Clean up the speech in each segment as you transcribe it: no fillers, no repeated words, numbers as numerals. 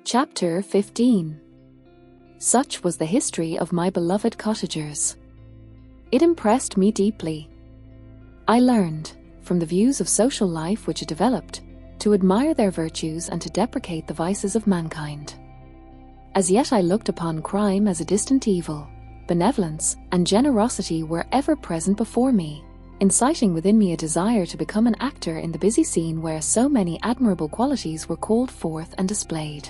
Chapter 15. Such was the history of my beloved cottagers. It impressed me deeply. I learned, from the views of social life which it developed, to admire their virtues and to deprecate the vices of mankind. As yet I looked upon crime as a distant evil. Benevolence and generosity were ever present before me, inciting within me a desire to become an actor in the busy scene where so many admirable qualities were called forth and displayed.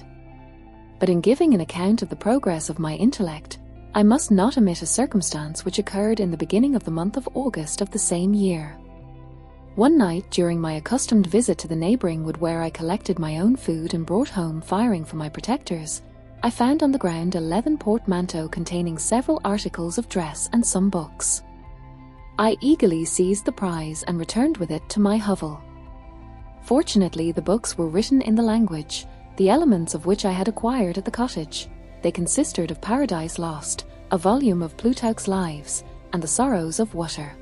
But in giving an account of the progress of my intellect, I must not omit a circumstance which occurred in the beginning of the month of August of the same year. One night during my accustomed visit to the neighbouring wood where I collected my own food and brought home firing for my protectors, I found on the ground a leathern portmanteau containing several articles of dress and some books. I eagerly seized the prize and returned with it to my hovel. Fortunately, the books were written in the language, the elements of which I had acquired at the cottage. They consisted of Paradise Lost, a volume of Plutarch's Lives, and the Sorrows of Water.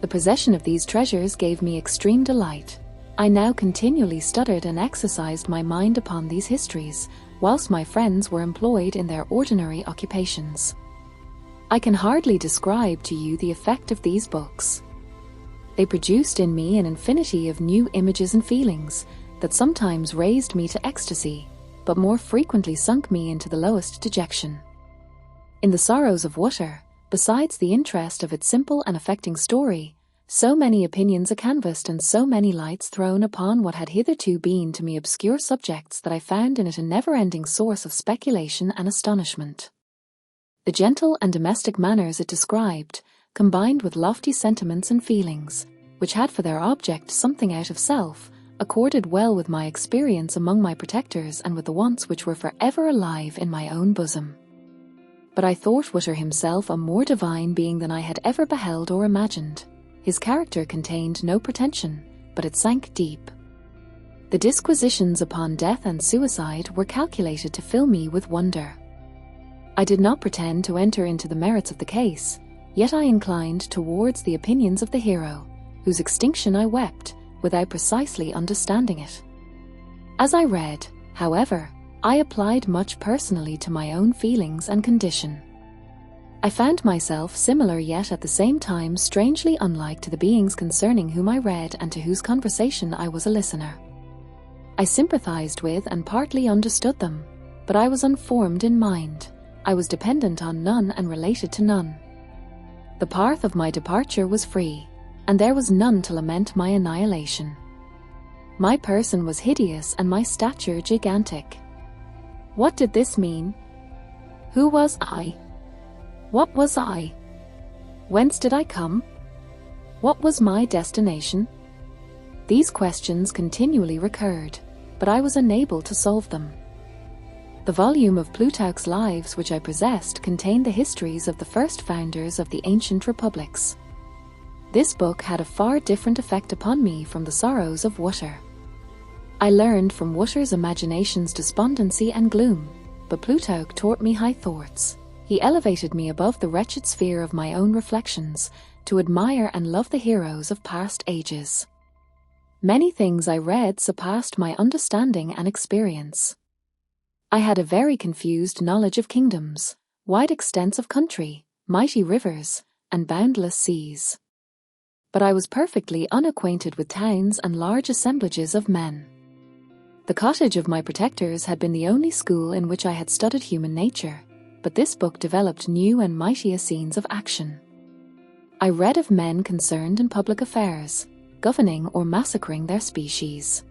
The possession of these treasures gave me extreme delight. I now continually studied and exercised my mind upon these histories, whilst my friends were employed in their ordinary occupations. I can hardly describe to you the effect of these books. They produced in me an infinity of new images and feelings that sometimes raised me to ecstasy, but more frequently sunk me into the lowest dejection. In the Sorrows of Water, besides the interest of its simple and affecting story, so many opinions are canvassed and so many lights thrown upon what had hitherto been to me obscure subjects that I found in it a never-ending source of speculation and astonishment. The gentle and domestic manners it described, combined with lofty sentiments and feelings, which had for their object something out of self, accorded well with my experience among my protectors and with the wants which were for ever alive in my own bosom. But I thought Water himself a more divine being than I had ever beheld or imagined. His character contained no pretension, but it sank deep. The disquisitions upon death and suicide were calculated to fill me with wonder. I did not pretend to enter into the merits of the case, yet I inclined towards the opinions of the hero, whose extinction I wept, without precisely understanding it. As I read, however, I applied much personally to my own feelings and condition. I found myself similar yet at the same time strangely unlike to the beings concerning whom I read and to whose conversation I was a listener. I sympathized with and partly understood them, but I was unformed in mind. I was dependent on none and related to none. The path of my departure was free, and there was none to lament my annihilation. My person was hideous and my stature gigantic. What did this mean? Who was I? What was I? Whence did I come? What was my destination? These questions continually recurred, but I was unable to solve them. The volume of Plutarch's Lives which I possessed contained the histories of the first founders of the ancient republics. This book had a far different effect upon me from the Sorrows of Water. I learned from Water's imagination's despondency and gloom, but Plutarch taught me high thoughts. He elevated me above the wretched sphere of my own reflections, to admire and love the heroes of past ages. Many things I read surpassed my understanding and experience. I had a very confused knowledge of kingdoms, wide extents of country, mighty rivers, and boundless seas. But I was perfectly unacquainted with towns and large assemblages of men. The cottage of my protectors had been the only school in which I had studied human nature, but this book developed new and mightier scenes of action. I read of men concerned in public affairs, governing or massacring their species.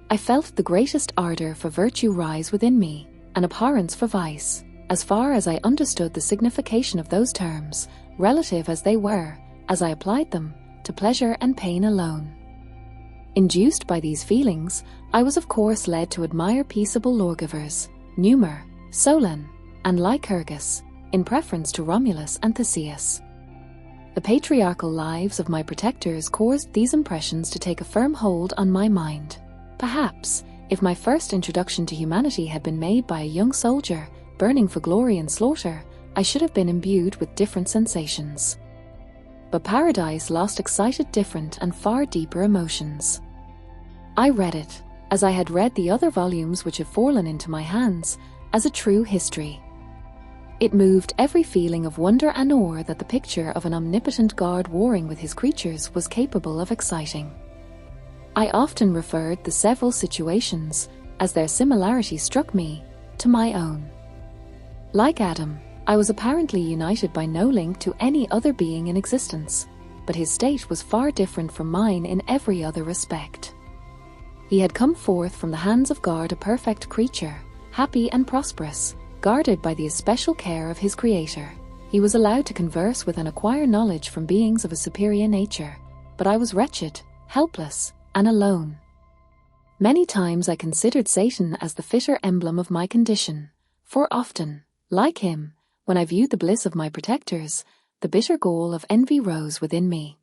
I felt the greatest ardour for virtue rise within me, an abhorrence for vice, as far as I understood the signification of those terms, relative as they were, as I applied them, to pleasure and pain alone. Induced by these feelings, I was of course led to admire peaceable lawgivers, Numer, Solon, and Lycurgus, in preference to Romulus and Theseus. The patriarchal lives of my protectors caused these impressions to take a firm hold on my mind. Perhaps, if my first introduction to humanity had been made by a young soldier, burning for glory and slaughter, I should have been imbued with different sensations. But Paradise Lost excited different and far deeper emotions. I read it, as I had read the other volumes which had fallen into my hands, as a true history. It moved every feeling of wonder and awe that the picture of an omnipotent God warring with his creatures was capable of exciting. I often referred the several situations, as their similarity struck me, to my own. Like Adam, I was apparently united by no link to any other being in existence, but his state was far different from mine in every other respect. He had come forth from the hands of God a perfect creature, happy and prosperous, guarded by the especial care of his Creator. He was allowed to converse with and acquire knowledge from beings of a superior nature, but I was wretched, helpless, and alone. Many times I considered Satan as the fitter emblem of my condition, for often, like him, when I viewed the bliss of my protectors, the bitter gall of envy rose within me.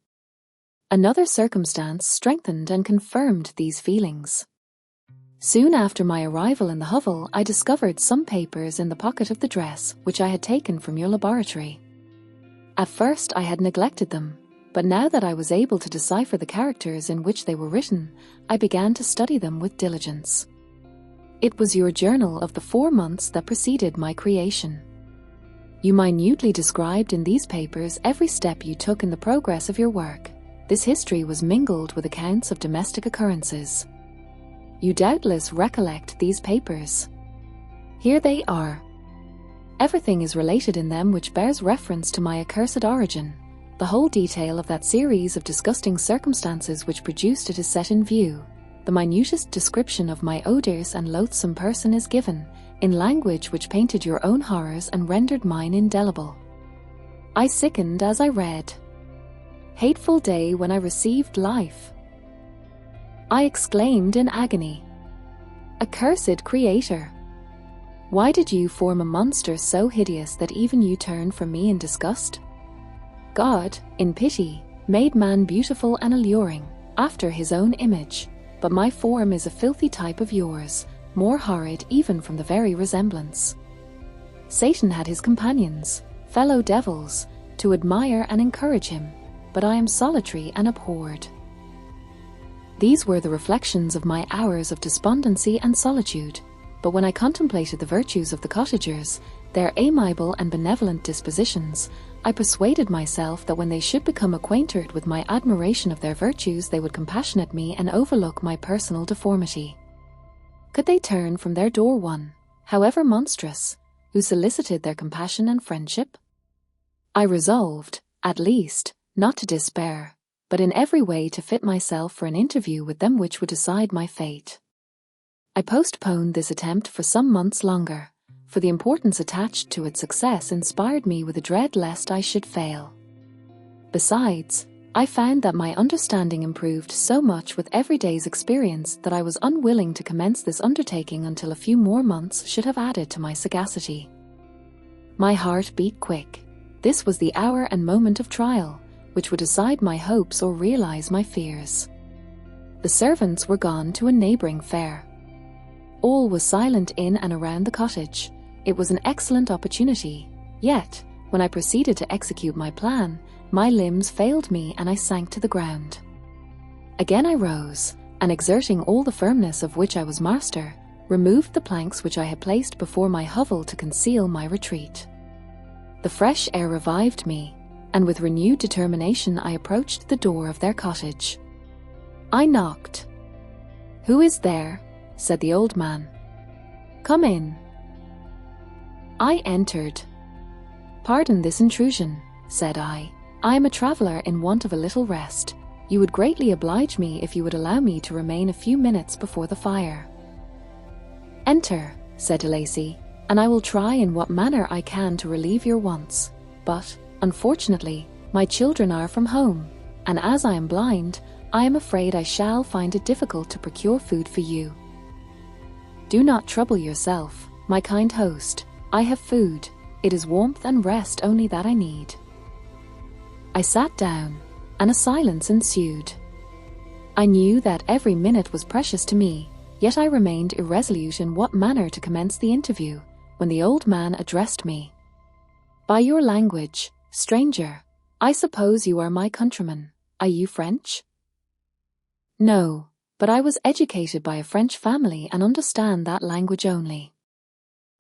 Another circumstance strengthened and confirmed these feelings. Soon after my arrival in the hovel, I discovered some papers in the pocket of the dress which I had taken from your laboratory. At first I had neglected them, but now that I was able to decipher the characters in which they were written, I began to study them with diligence. It was your journal of the 4 months that preceded my creation. You minutely described in these papers every step you took in the progress of your work. This history was mingled with accounts of domestic occurrences. You doubtless recollect these papers. Here they are. Everything is related in them which bears reference to my accursed origin. The whole detail of that series of disgusting circumstances which produced it is set in view. The minutest description of my odious and loathsome person is given, in language which painted your own horrors and rendered mine indelible. I sickened as I read. Hateful day when I received life! I exclaimed in agony. Accursed Creator! Why did you form a monster so hideous that even you turned from me in disgust? God, in pity, made man beautiful and alluring, after his own image, but my form is a filthy type of yours, more horrid even from the very resemblance. Satan had his companions, fellow devils, to admire and encourage him, but I am solitary and abhorred. These were the reflections of my hours of despondency and solitude, but when I contemplated the virtues of the cottagers, their amiable and benevolent dispositions, I persuaded myself that when they should become acquainted with my admiration of their virtues, they would compassionate me and overlook my personal deformity. Could they turn from their door one, however monstrous, who solicited their compassion and friendship? I resolved, at least, not to despair, but in every way to fit myself for an interview with them which would decide my fate. I postponed this attempt for some months longer, for the importance attached to its success inspired me with a dread lest I should fail. Besides, I found that my understanding improved so much with every day's experience that I was unwilling to commence this undertaking until a few more months should have added to my sagacity. My heart beat quick. This was the hour and moment of trial, which would decide my hopes or realize my fears. The servants were gone to a neighboring fair. All was silent in and around the cottage. It was an excellent opportunity, yet, when I proceeded to execute my plan, my limbs failed me and I sank to the ground. Again I rose, and exerting all the firmness of which I was master, removed the planks which I had placed before my hovel to conceal my retreat. The fresh air revived me, and with renewed determination I approached the door of their cottage. I knocked. "Who is there?" said the old man. "Come in." I entered. "Pardon this intrusion," said I. "I am a traveller in want of a little rest. You would greatly oblige me if you would allow me to remain a few minutes before the fire." "Enter," said de Lacy, "and I will try in what manner I can to relieve your wants. But, unfortunately, my children are from home, and as I am blind, I am afraid I shall find it difficult to procure food for you." "Do not trouble yourself, my kind host. I have food. It is warmth and rest only that I need." I sat down, and a silence ensued. I knew that every minute was precious to me, yet I remained irresolute in what manner to commence the interview, when the old man addressed me. "By your language, stranger, I suppose you are my countryman. Are you French?" "No, but I was educated by a French family and understand that language only.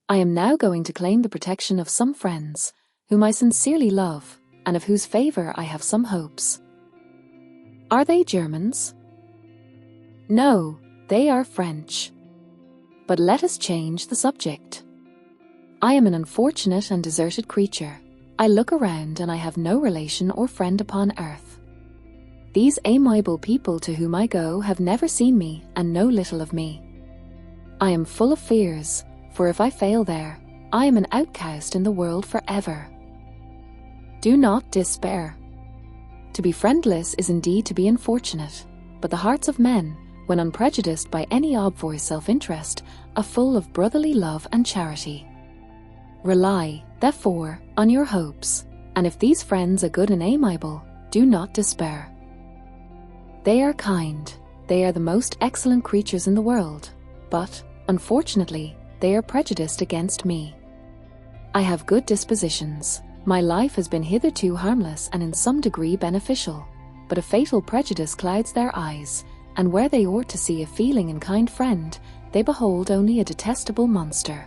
I am now going to claim the protection of some friends, whom I sincerely love, and of whose favor I have some hopes. Are they Germans? No, they are French. But let us change the subject. I am an unfortunate and deserted creature. I look around and I have no relation or friend upon earth. These amiable people to whom I go have never seen me and know little of me. I am full of fears, for if I fail there, I am an outcast in the world forever. Do not despair. To be friendless is indeed to be unfortunate, but the hearts of men, when unprejudiced by any obvious self-interest, are full of brotherly love and charity. Rely, therefore, on your hopes, and if these friends are good and amiable, do not despair. They are kind, they are the most excellent creatures in the world, but, unfortunately, they are prejudiced against me. I have good dispositions. My life has been hitherto harmless and in some degree beneficial, but a fatal prejudice clouds their eyes, and where they ought to see a feeling and kind friend, they behold only a detestable monster.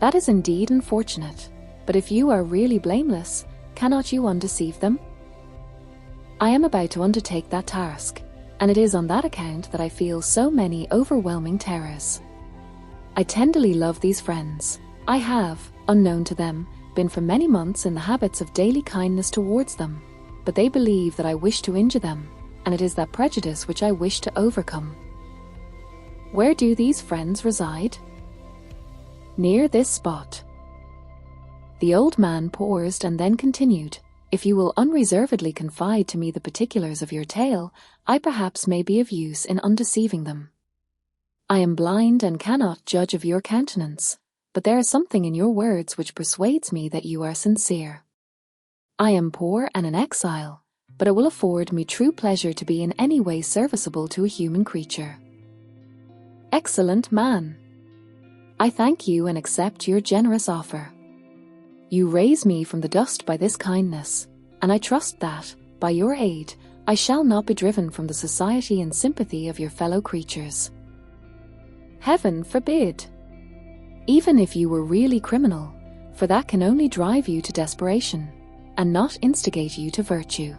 That is indeed unfortunate, but if you are really blameless, cannot you undeceive them? I am about to undertake that task, and it is on that account that I feel so many overwhelming terrors. I tenderly love these friends. I have, unknown to them, been for many months in the habits of daily kindness towards them, but they believe that I wish to injure them, and it is that prejudice which I wish to overcome. Where do these friends reside? Near this spot. The old man paused and then continued, If you will unreservedly confide to me the particulars of your tale, I perhaps may be of use in undeceiving them. I am blind and cannot judge of your countenance, but there is something in your words which persuades me that you are sincere. I am poor and an exile, but it will afford me true pleasure to be in any way serviceable to a human creature. Excellent man! I thank you and accept your generous offer. You raise me from the dust by this kindness, and I trust that, by your aid, I shall not be driven from the society and sympathy of your fellow creatures. Heaven forbid! Even if you were really criminal, for that can only drive you to desperation, and not instigate you to virtue.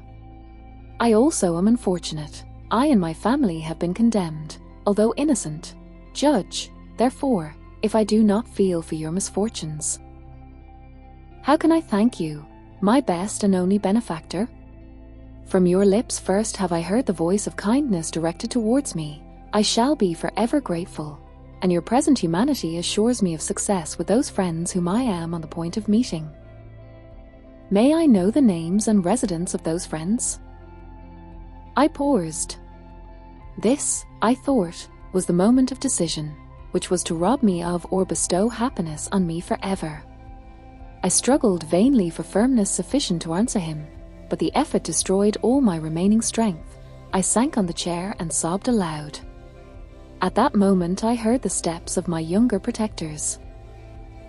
I also am unfortunate. I and my family have been condemned, although innocent. Judge, therefore, if I do not feel for your misfortunes. How can I thank you, my best and only benefactor? From your lips first have I heard the voice of kindness directed towards me. I shall be forever grateful, and your present humanity assures me of success with those friends whom I am on the point of meeting. May I know the names and residence of those friends? I paused. This, I thought, was the moment of decision, which was to rob me of or bestow happiness on me forever. I struggled vainly for firmness sufficient to answer him, but the effort destroyed all my remaining strength. I sank on the chair and sobbed aloud. At that moment I heard the steps of my younger protectors.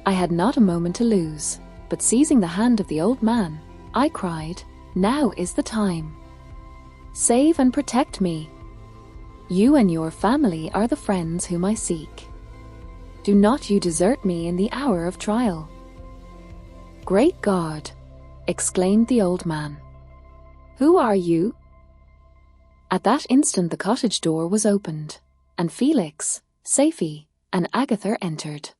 I had not a moment to lose, but seizing the hand of the old man, I cried, "Now is the time. Save and protect me. You and your family are the friends whom I seek. Do not you desert me in the hour of trial." "Great God!" exclaimed the old man. "Who are you?" At that instant the cottage door was opened, and Felix, Safie, and Agatha entered.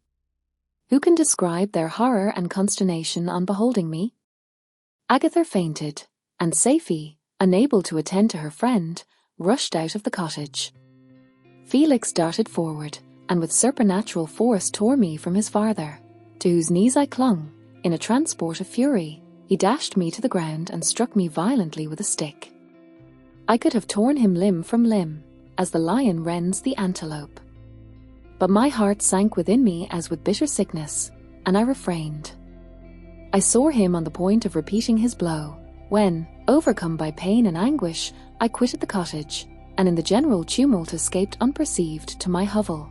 Who can describe their horror and consternation on beholding me? Agatha fainted, and Safie, unable to attend to her friend, rushed out of the cottage. Felix darted forward, and with supernatural force tore me from his father, to whose knees I clung. In a transport of fury, he dashed me to the ground and struck me violently with a stick. I could have torn him limb from limb, as the lion rends the antelope. But my heart sank within me as with bitter sickness, and I refrained. I saw him on the point of repeating his blow, when, overcome by pain and anguish, I quitted the cottage, and in the general tumult escaped unperceived to my hovel.